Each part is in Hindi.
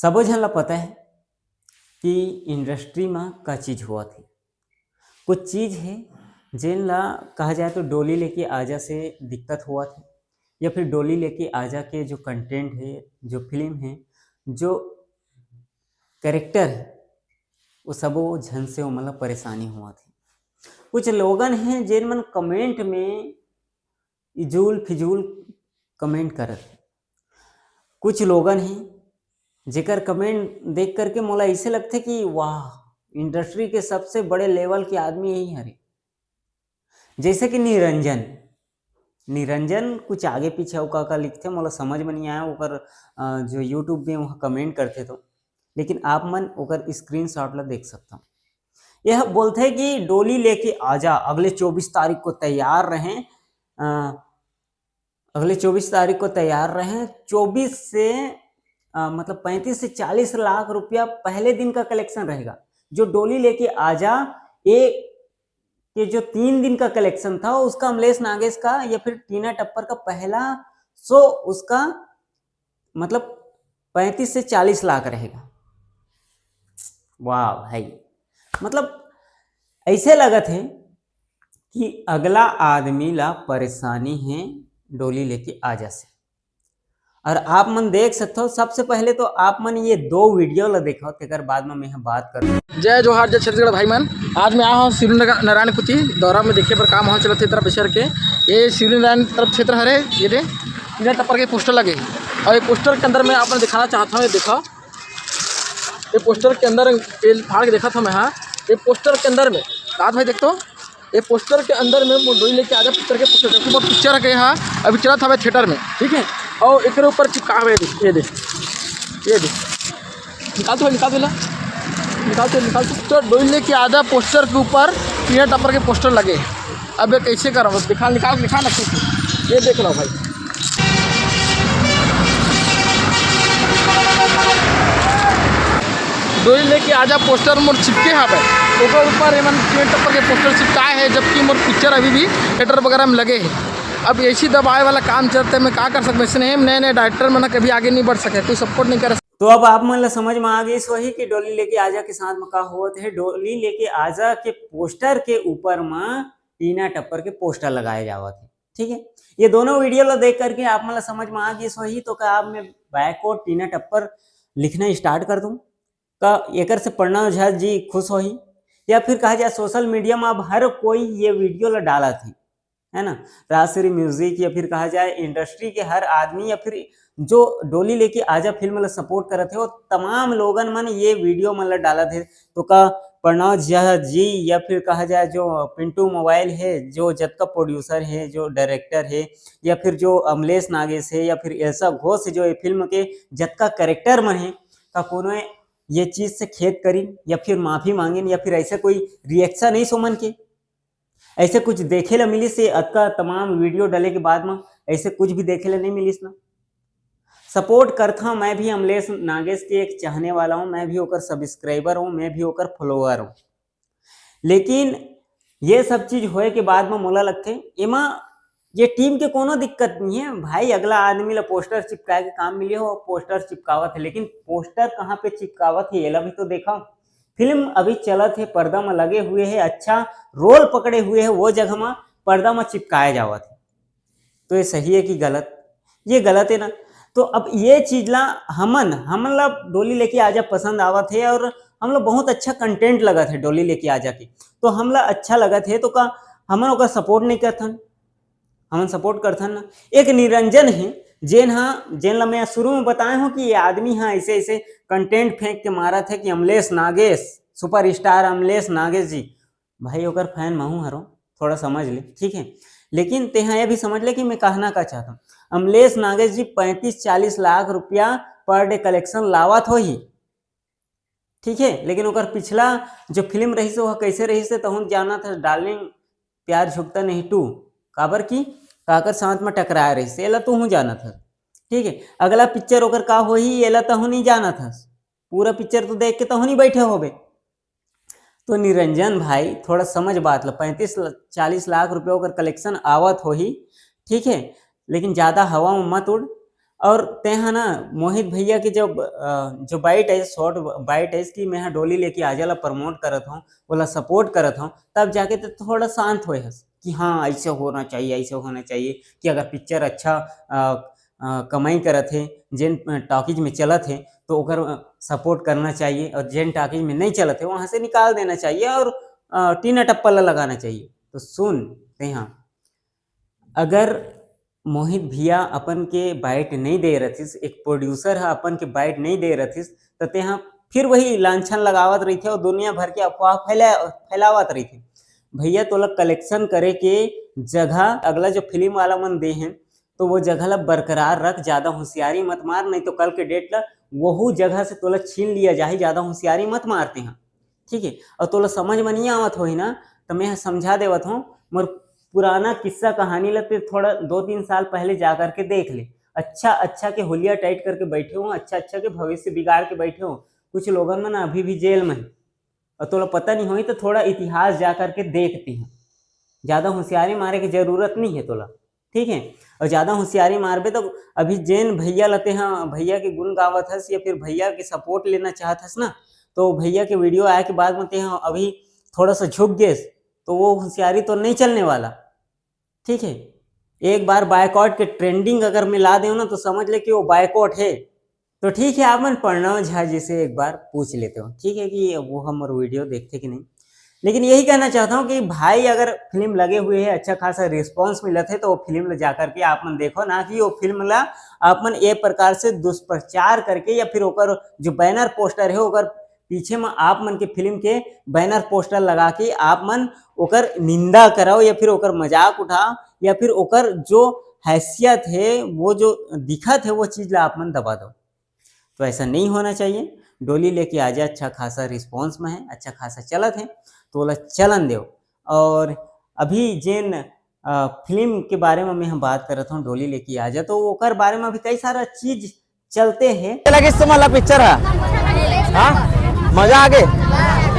सबो झन ला पता है कि इंडस्ट्री में का चीज़ हुआ थी। कुछ चीज़ है जेन ला कहा जाए तो डोली लेके आजा से दिक्कत हुआ थी, या फिर डोली लेके आजा के जो कंटेंट है, जो फिल्म है, जो कैरेक्टर है, वो सबो झन से मतलब परेशानी हुआ थी। कुछ लोगन हैं जेन मन कमेंट में इजूल फिजूल कमेंट करत है। कुछ लोगन हैं जेकर कमेंट देख करके मोला ऐसे लगते कि वाह, इंडस्ट्री के सबसे बड़े लेवल के आदमी यही हरे। जैसे कि निरंजन निरंजन कुछ आगे पीछे वो का लिखते मोला समझ में नहीं आया ओकर जो यूट्यूब में वहाँ कमेंट करते तो, लेकिन आप मन ओकर स्क्रीनशॉट ला देख सकता हूँ। यह बोलते हैं कि डोली लेके आजा, अगले 24 तारीख को तैयार रहें। अगले 24 तारीख को तैयार रहें। 24 से मतलब 35 से 40 लाख रुपया पहले दिन का कलेक्शन रहेगा। जो डोली लेके आजा एक के जो 3 दिन का कलेक्शन था उसका अमलेश नागेश का या फिर टीना टप्पर का पहला शो उसका मतलब 35 से 40 लाख रहेगा। वाह भाई, मतलब ऐसे लगत है कि अगला आदमी ला परेशानी है डोली लेके आजा से। और आप मन देख सकते हो, सबसे पहले तो आप मन ये 2 वीडियो ला देखो, तेकर बाद में मैं बात करूँ। जय जोहार, जय छत्तीसगढ़ भाई मन। आज मैं आया हूँ शिवरी नारायणपुती दौरा में देखे पर काम वहाँ चलते तरफ बेचर के। ये शिवरी नारायण तरफ क्षेत्र हरे, ये दे टीना टप्पर के पोस्टर लगे और ये पोस्टर के अंदर मैं आपको दिखाना चाहता हूँ। ये देखो, ये पोस्टर के अंदर ये फाड़ के देखा था मैं। हाँ, ये पोस्टर के अंदर में रात भाई देखो, ये पोस्टर के अंदर में डोली लेके आजा पिक्चर के पोस्टर देखो, पिक्चर के यहाँ अभी चला था थिएटर में, ठीक है। और एक ऊपर चिपका हुआ ये दे निकाल तो निकाल तो डोली लेके आधा पोस्टर के ऊपर टीना टप्पर के पोस्टर लगे। अब ये कैसे कर रहा हूँ, निकाल ये देख लो भाई। डोली लेके आजा पोस्टर मोर चिपके यहाँ पे ऊपर टीना टप्पर के पोस्टर चिपकाए हैं, जबकि मोर पिक्चर अभी भी थिएटर वगैरह में लगे हैं। अब ऐसी दबाए वाला काम चलते मैं क्या कर सकता हूँ। नए डायरेक्टर मैंने कभी आगे नहीं बढ़ सके, कोई सपोर्ट नहीं कर। तो अब आप मन ला समझ में आ गई वही कि डोली लेके आजा के साथ में का होत है। डोली लेके आजा के पोस्टर के ऊपर में टीना टप्पर के पोस्टर लगाए जावत है, ठीक है। ये दोनों वीडियो ला देख करके आप मन ला समझ में आ गई वही। तो का अब मैं बैक और टीना टप्पर लिखना स्टार्ट कर दूं का एकर से प्रणव झा जी खुश होही, या फिर कहा जाए सोशल मीडिया में अब हर कोई ये वीडियो ला डाला थी, है ना। राजश्री म्यूजिक या फिर कहा जाए इंडस्ट्री के हर आदमी या फिर जो डोली लेके आजा फिल्म ला सपोर्ट करत थे वो तमाम लोगन मन ये वीडियो मन ला डाला थे। तो का प्रणव झा जी या फिर कहा जाए जो पिंटू मोबाइल है, जो जत का प्रोड्यूसर है, जो डायरेक्टर है, या फिर जो अमलेश नागेश है, या फिर ऐसा घोष जो ये फिल्म के जत का कैरेक्टर मन है, का कोनो ये चीज से खेद करी या फिर माफी मांगिन या फिर ऐसा कोई रिएक्शन नहीं सोमन के ऐसे कुछ देखे ला मिली से अतका तमाम वीडियो डाले के बाद में ऐसे कुछ भी देखे ला नहीं मिलिस ना। सपोर्ट करता हूँ, मैं भी अमलेश नागेश के एक चाहने वाला हूँ, मैं भी होकर सब्सक्राइबर हूँ, मैं भी होकर फॉलोअर हूँ। लेकिन ये सब चीज होए के बाद में मोला लगते एमा ये टीम के कोनो दिक्कत नहीं है भाई। अगला आदमी ला पोस्टर चिपकाए के काम मिले हो, पोस्टर चिपकावत है, लेकिन पोस्टर कहाँ पे चिपकावत है ये भी तो देखा। फिल्म अभी चलत है, पर्दा में लगे हुए है, अच्छा रोल पकड़े हुए है, वो जगह में पर्दा में चिपकाया जावत है। तो ये सही है कि गलत? ये गलत है ना। तो अब ये चीज ला हमन ला डोली लेके आजा पसंद आवत है और हम लोग बहुत अच्छा कंटेंट लगत है डोली लेके आजा की, तो हमला अच्छा लगत है। तो का हमन ओका सपोर्ट नहीं करथन, हमन सपोर्ट करथन ना। एक निरंजन है जेन ला मैं शुरू में बताया हूँ कि ये आदमी हाँ ऐसे ऐसे कंटेंट फेंक के मारा थे कि अमलेश नागेश सुपरस्टार अमलेश नागेश जी, भाई ओकर फैन महू हरो, थोड़ा समझ ले, ठीक है। लेकिन तेहा ये भी समझ ले कि मैं कहना का चाहता हूँ। अमलेश नागेश जी 35-40 लाख रुपया पर डे कलेक्शन लावत हो ही, ठीक है। लेकिन ओकर पिछला जो फिल्म रही से वह कैसे रही से तहुन जाना था, डार्लिंग प्यार झुकता नहीं 2, काबर की काकर साथ में टकराया रही से, एला तू हूँ जाना था, ठीक है। अगला पिक्चर ओकर का हो ही एला तहु नहीं जाना था, पूरा पिक्चर तो देख के तहु नहीं बैठे होबे। तो निरंजन भाई थोड़ा समझ बात ला, 35-40 लाख रुपये ओकर कलेक्शन आवत हो ही, ठीक है। लेकिन ज़्यादा हवा में मत उड़ और तेहा ना मोहित भैया की जो बाइट है, शॉर्ट बाइट है इसकी, मैं डोली लेके आजा ला प्रमोट करत हूँ, बोला सपोर्ट करत हूँ, तब जाके तो थोड़ा शांत होए हस कि हाँ ऐसे होना चाहिए, ऐसे होना चाहिए कि अगर पिक्चर अच्छा कमाई करत है, जेन टॉकीज में चलत है तो ओकर सपोर्ट करना चाहिए, और जेन टॉकीज में नहीं चलत है वहाँ से निकाल देना चाहिए और टीना टप्पा लगाना चाहिए। तो सुन तेहा, अगर मोहित भैया अपन के बाइट नहीं दे रथिस, एक प्रोड्यूसर है अपन के बाइट नहीं दे रथिस, तो तेहा फिर वही लांछन लगावत रही थे और दुनिया भर के अफवाह फैलावत रही थे। भैया तो लग कलेक्शन करे के जगह अगला जो फिल्म वाला मन दे हैं तो वो जगह ला बरकरार रख, ज्यादा होशियारी मत मार, नहीं तो कल के डेट ला वहू जगह से तोला छीन लिया जाए, ज्यादा होशियारी मत मारते हैं, ठीक है। और तोला समझ में नहीं आवत हो ना तो मैं समझा देवत हूँ, मोर पुराना किस्सा कहानी लगते थोड़ा 2-3 साल पहले जा करके देख ले। अच्छा के हुलिया टाइट करके बैठे हो, अच्छा के भविष्य बिगाड़ के बैठे हो, कुछ लोगन में ना अभी भी जेल में है और तोला पता नहीं हुई तो थोड़ा इतिहास जा करके देखती हैं। ज्यादा होशियारी मारे की जरूरत नहीं है तोला, ठीक है। और ज्यादा होशियारी मारबे तो अभी जेन भैया लते हैं, भैया के गुण गावत हस या फिर भैया के सपोर्ट लेना चाहत हस ना, तो भैया के वीडियो आए के बाद में अभी थोड़ा सा झुक गए तो वो होशियारी तो नहीं चलने वाला, ठीक है। एक बार बायकॉट के ट्रेंडिंग अगर मिला दे ना तो समझ ले कि वो बायकॉट है। तो ठीक है, आप मन प्रणव झा जी से एक बार पूछ लेते हो, ठीक है, कि वो हम वीडियो देखते कि नहीं। लेकिन यही कहना चाहता हूँ कि भाई अगर फिल्म लगे हुए है, अच्छा खासा रिस्पॉन्स मिलत है तो वो फिल्म ला जाकर के आप मन देखो, ना कि वो फिल्म ला आप मन एक प्रकार से दुष्प्रचार करके या फिर ओकर जो बैनर पोस्टर है ओकर पीछे में आप मन के फिल्म के बैनर पोस्टर लगा के आप मन ओकर निंदा कराओ या फिर ओकर मजाक उठाओ या फिर ओकर जो हैसियत है वो जो दिखत है वो चीज ला आप मन दबा दो। तो ऐसा नहीं होना चाहिए। डोली लेके आजा अच्छा खासा रिस्पॉन्स में है, अच्छा खासा चलत है तो बोला चलन दो। और अभी जेन फिल्म के बारे में मैं बात कर रहा हूँ डोली लेके आजा, तो ओकर बारे में अभी कई सारा चीज चलते हैं। लगे इस समय पिक्चर है, हाँ मजा आ गए,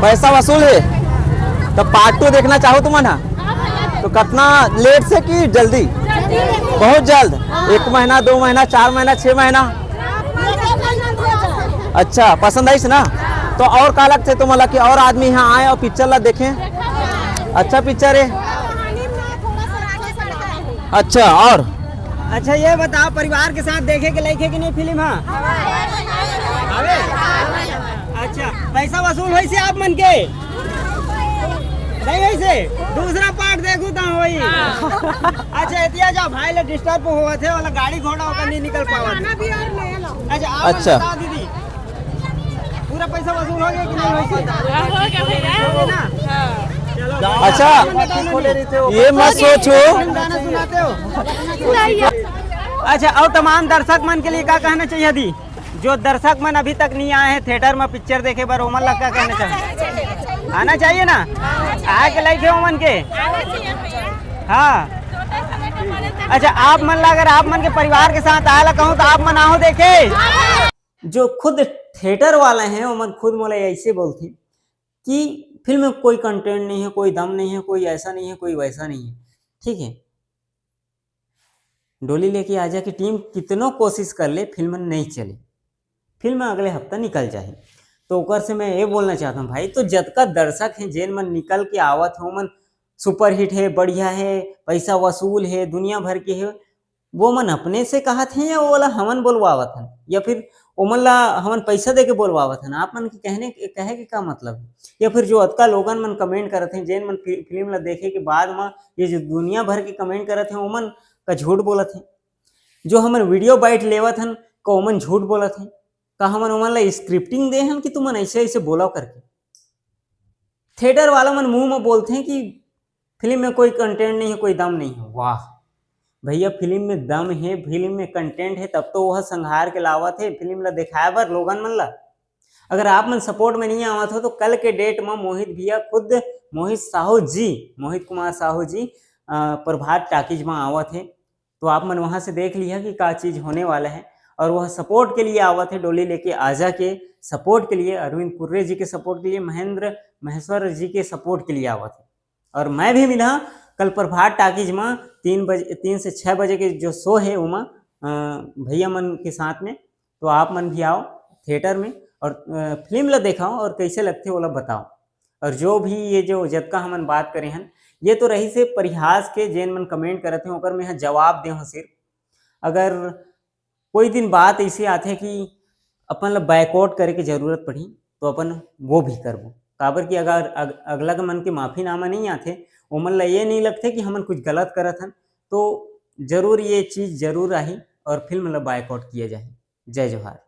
पैसा वसूल है, तो पार्ट 2 देखना चाहो तुम ना तो कितना लेट से कि जल्दी? बहुत जल्द, 1 महीना 2 महीना 4 महीना 6 महीना। अच्छा पसंद आई ना तो और का लगते तो मतलब कि और आदमी यहाँ आए और पिक्चर ला देखें, अच्छा पिक्चर है। अच्छा और अच्छा ये बताओ परिवार के साथ देखे के लायक है कि नहीं फिल्म? अच्छा पैसा वसूल हुई से आप मन के नहीं वैसे दूसरा पार्ट देखू तो वही। अच्छा इतिया जाओ भाई ले डिस्टर्ब हुआ थे वाला गाड़ी घोड़ा होकर नहीं निकल पावा। अच्छा आप अच्छा बता दीदी पूरा पैसा वसूल हो गया कि नहीं वैसे? अच्छा ये मत सोचो। गाना सुनाते हो? अच्छा और तमाम दर्शक मन के लिए क्या कहना चाहिए दी, जो दर्शक मन अभी तक नहीं आए हैं थिएटर में पिक्चर देखे बार ओमन लग क्या कहना चाहिए? आना चाहिए ना, आके लाइक है ओमन के। हाँ अच्छा आप मन ला अगर आप मन के परिवार के साथ आए ला कहूँ तो आप मन आओ देखे। जो खुद थिएटर वाले हैं वो मन खुद मोला ऐसे बोलते कि फिल्म में कोई कंटेंट नहीं है, कोई दम नहीं है, कोई ऐसा नहीं है, कोई वैसा नहीं है, ठीक है। डोली लेके आजा की टीम कितनों कोशिश कर ले फिल्म नहीं चले, फिल्म अगले हफ्ता निकल जाए। तो ओकर से मैं ये बोलना चाहता हूँ भाई, तो जतका दर्शक हैं जेन मन निकल के आवत है मन सुपर हिट है, बढ़िया है, पैसा वसूल है, दुनिया भर के है, वो मन अपने से कहत हैं या वो वाला हमन बोलवावत हैं या फिर ओमन ला हमन पैसा दे के बोलवावत हैं? आप मन के कहे के का मतलब है? या फिर जो अतका लोगन मन कमेंट करत हैं जेन मन फिल्म ला देखे के बाद में ये जो दुनिया भर के कमेंट करत हैं ओमन का झूठ बोलत हैं। जो हमन वीडियो बाइट लेवत हन का ओमन झूठ बोलत हैं का हमन ओमन ला स्क्रिप्टिंग दे हन कि तुमन ऐसे ऐसे बोला करके। थिएटर वाला मन मुंह में बोलते हैं कि फिल्म में कोई कंटेंट नहीं है, कोई दम नहीं है। वाह भैया फिल्म में दम है, फिल्म में कंटेंट है, तब तो वह संहार के लावत है फिल्म ला दिखाए बर लोगन मन ला। अगर आप मन सपोर्ट में नहीं आवत हो तो कल के डेट में मोहित भैया खुद मोहित कुमार साहू जी प्रभात टाकीज में आवत है, तो आप मन वहां से देख लिया कि क्या चीज होने वाला है। और वह सपोर्ट के लिए आवत है, डोली लेके आजा के सपोर्ट के लिए, अरविंद कुर्रे जी के सपोर्ट के लिए, महेंद्र महेश्वर जी के सपोर्ट के लिए आवत है। और मैं भी मिला कल प्रभात टाकीज में 3 से 6 बजे के जो शो है उमा भैया मन के साथ में, तो आप मन भी आओ थिएटर में और फिल्म ला देखाओ और कैसे लगते ओला बताओ। और जो भी ये जो जतका हमन बात करे हन, ये तो रही से परिहास के जेन मन कमेंट करत हैं ओकर में जवाब दे हो सिर्फ। अगर कोई दिन बात ऐसे आथे कि अपन ला बैकआउट करे के जरूरत पड़ी तो अपन वो भी करबो, काबर कि अगर अगला के मन के माफीनामा नहीं आथे, ओमन ला ये नहीं लगथे कि हमन कुछ गलत करत हन, तो जरूर ये चीज़ जरूर आही और फिल्म ला बायकॉट किया जाए। जय जोहार।